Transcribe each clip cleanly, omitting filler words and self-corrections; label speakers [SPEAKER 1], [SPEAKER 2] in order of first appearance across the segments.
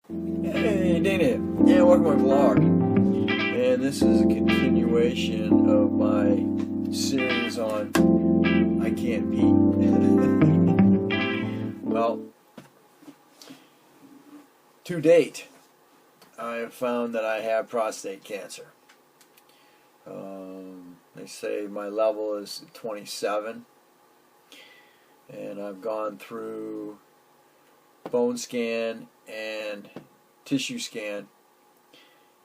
[SPEAKER 1] Hey, Dana. Yeah, welcome to my vlog. And this is a continuation of my series on I Can't Pee. Well, to date, I have found that I have prostate cancer. They say my level is 27, and I've gone through bone scan and tissue scan.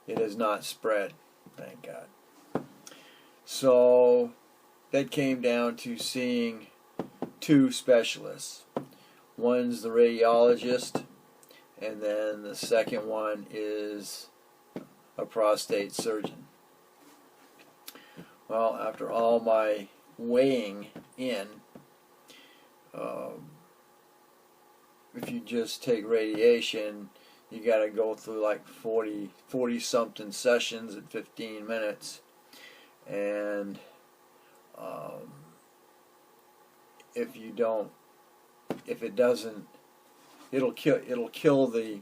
[SPEAKER 1] It has not spread, thank God. So that came down to seeing two specialists. One's the radiologist, and then the second one is a prostate surgeon. Well, after all my weighing in, if you just take radiation, you got to go through like 40 something sessions at 15 minutes, and if it doesn't, it'll kill the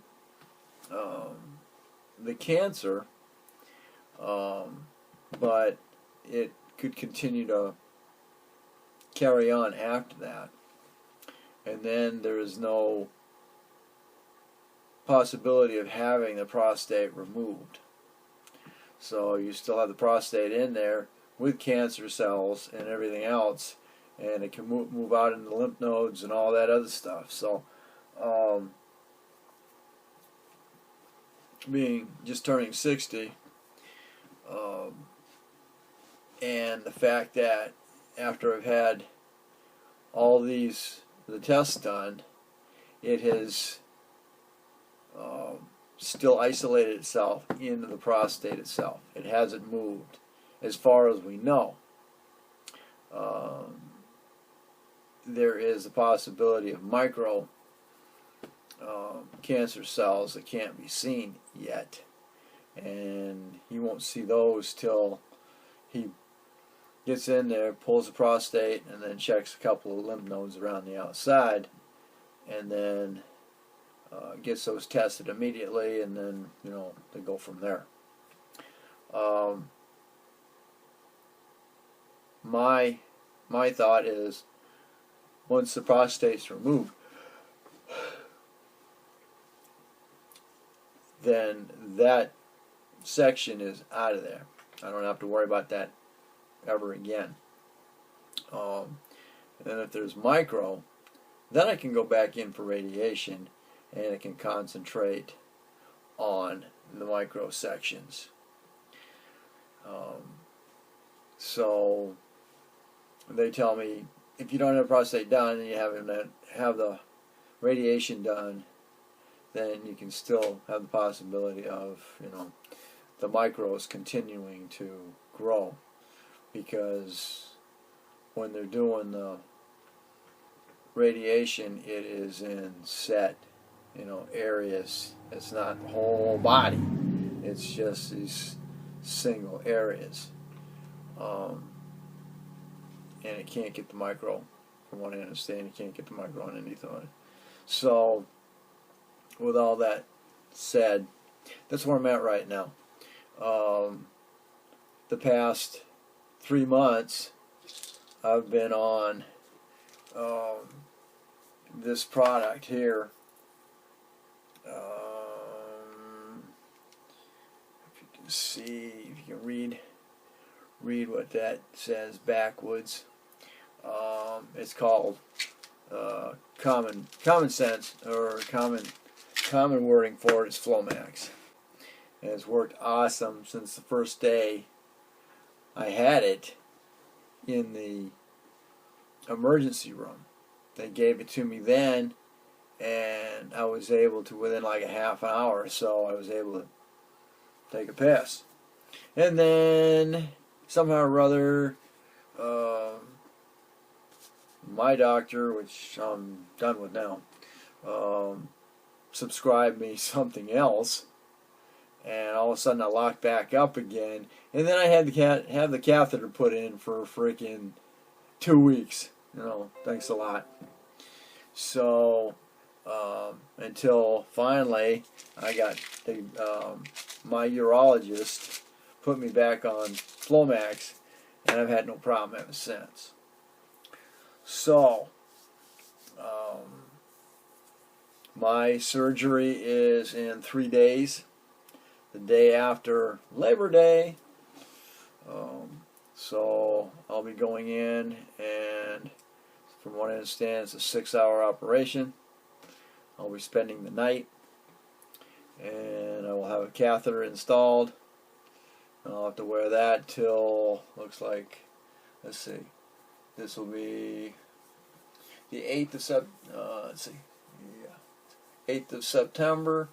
[SPEAKER 1] cancer, but it could continue to carry on after that, and then there is no possibility of having the prostate removed. So you still have the prostate in there with cancer cells and everything else, and it can move out into the lymph nodes and all that other stuff. So just turning 60, and the fact that after I've had all the tests done, it has still isolated itself into the prostate itself. It hasn't moved, as far as we know. There is a possibility of micro cancer cells that can't be seen yet, and he won't see those till he gets in there, pulls the prostate, and then checks a couple of lymph nodes around the outside, and then gets those tested immediately, and then they go from there. My thought is, once the prostate's removed, then that section is out of there. I don't have to worry about that ever again. And then if there's micro, then I can go back in for radiation, and it can concentrate on the micro sections. So they tell me, if you don't have prostate done and you have the radiation done, then you can still have the possibility of the micros continuing to grow, because when they're doing the radiation, it is in set areas. It's not the whole body. It's just these single areas, and it can't get the micro. From what I understand, you can't get the micro underneath on it. So, with all that said, that's where I'm at right now. The past 3 months, I've been on this product here. If you can see, if you can read what that says backwards. It's called common sense, or common wording for it is Flomax. And it's worked awesome since the first day I had it in the emergency room. They gave it to me then, and I was able to, within like a half an hour or so, I was able to take a piss. And then somehow or other, my doctor, which I'm done with now, subscribed me something else, and all of a sudden I locked back up again, and then I had to have the catheter put in for freaking 2 weeks. Thanks a lot. So until finally I got my urologist put me back on Flomax, and I've had no problem ever since. So, my surgery is in 3 days, the day after Labor Day. So I'll be going in, and from what I understand, it's a 6-hour operation. I'll be spending the night, and I will have a catheter installed. I'll have to wear that till, looks like, let's see, this will be the 8th of let's see, yeah, 8th of September,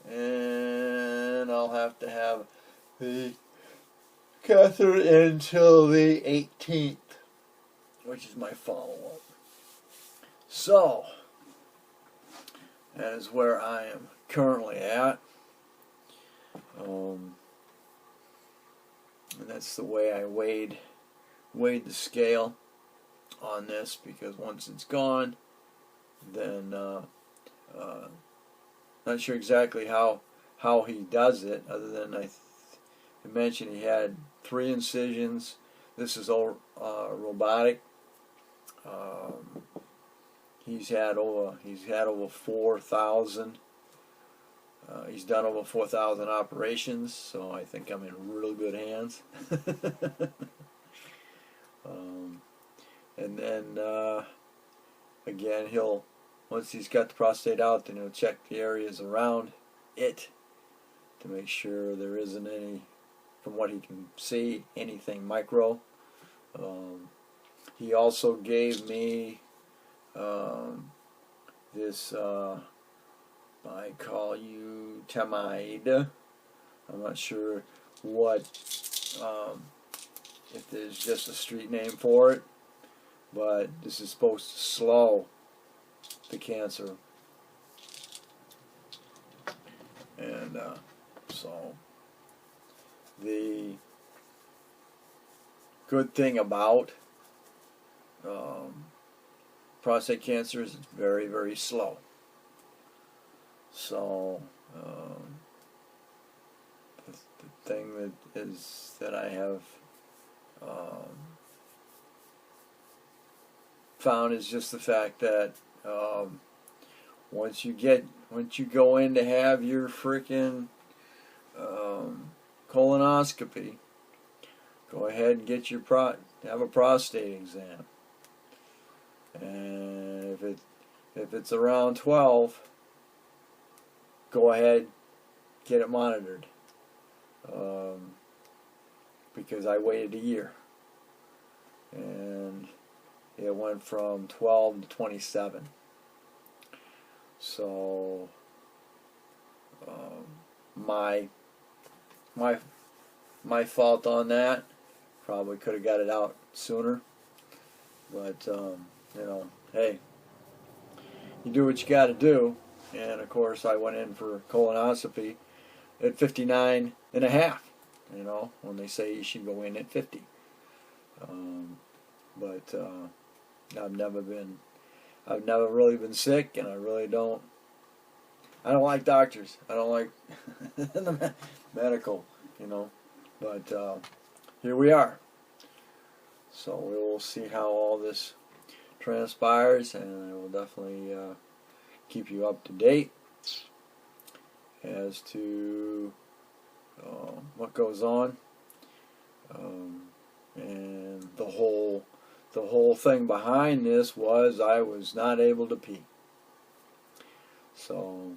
[SPEAKER 1] and I'll have to have the catheter until the 18th, which is my follow-up. So, that is where I am currently at. And that's the way I weighed the scale on this, because once it's gone, then not sure exactly how he does it, other than I mentioned he had 3 incisions. This is all robotic. He's had over 4,000. He's done over 4,000 operations, so I think I'm in real good hands. And then again, once he's got the prostate out, then he'll check the areas around it to make sure there isn't any, from what he can see, anything micro. He also gave me this Temide. I'm not sure if there's just a street name for it, but this is supposed to slow the cancer. And so the good thing about prostate cancer is it's very, very slow. So the thing that I have found is just the fact that once you go in to have your freaking colonoscopy, go ahead and get have a prostate exam, and if it's around 12, go ahead, get it monitored, because I waited a year, and it went from 12 to 27. So my fault on that. Probably could have got it out sooner, but hey, you do what you got to do. And of course, I went in for colonoscopy at 59 and a half. When they say you should go in at 50. But I've never really been sick, and I don't like doctors. I don't like the medical, But here we are. So we will see how all this transpires, and I will definitely keep you up to date as to what goes on, and the whole thing behind this was I was not able to pee. So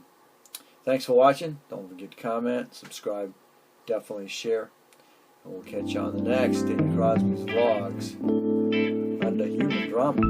[SPEAKER 1] thanks for watching. Don't forget to comment, subscribe, definitely share, and we'll catch you on the next in Crosby's Vlogs under Human Drama.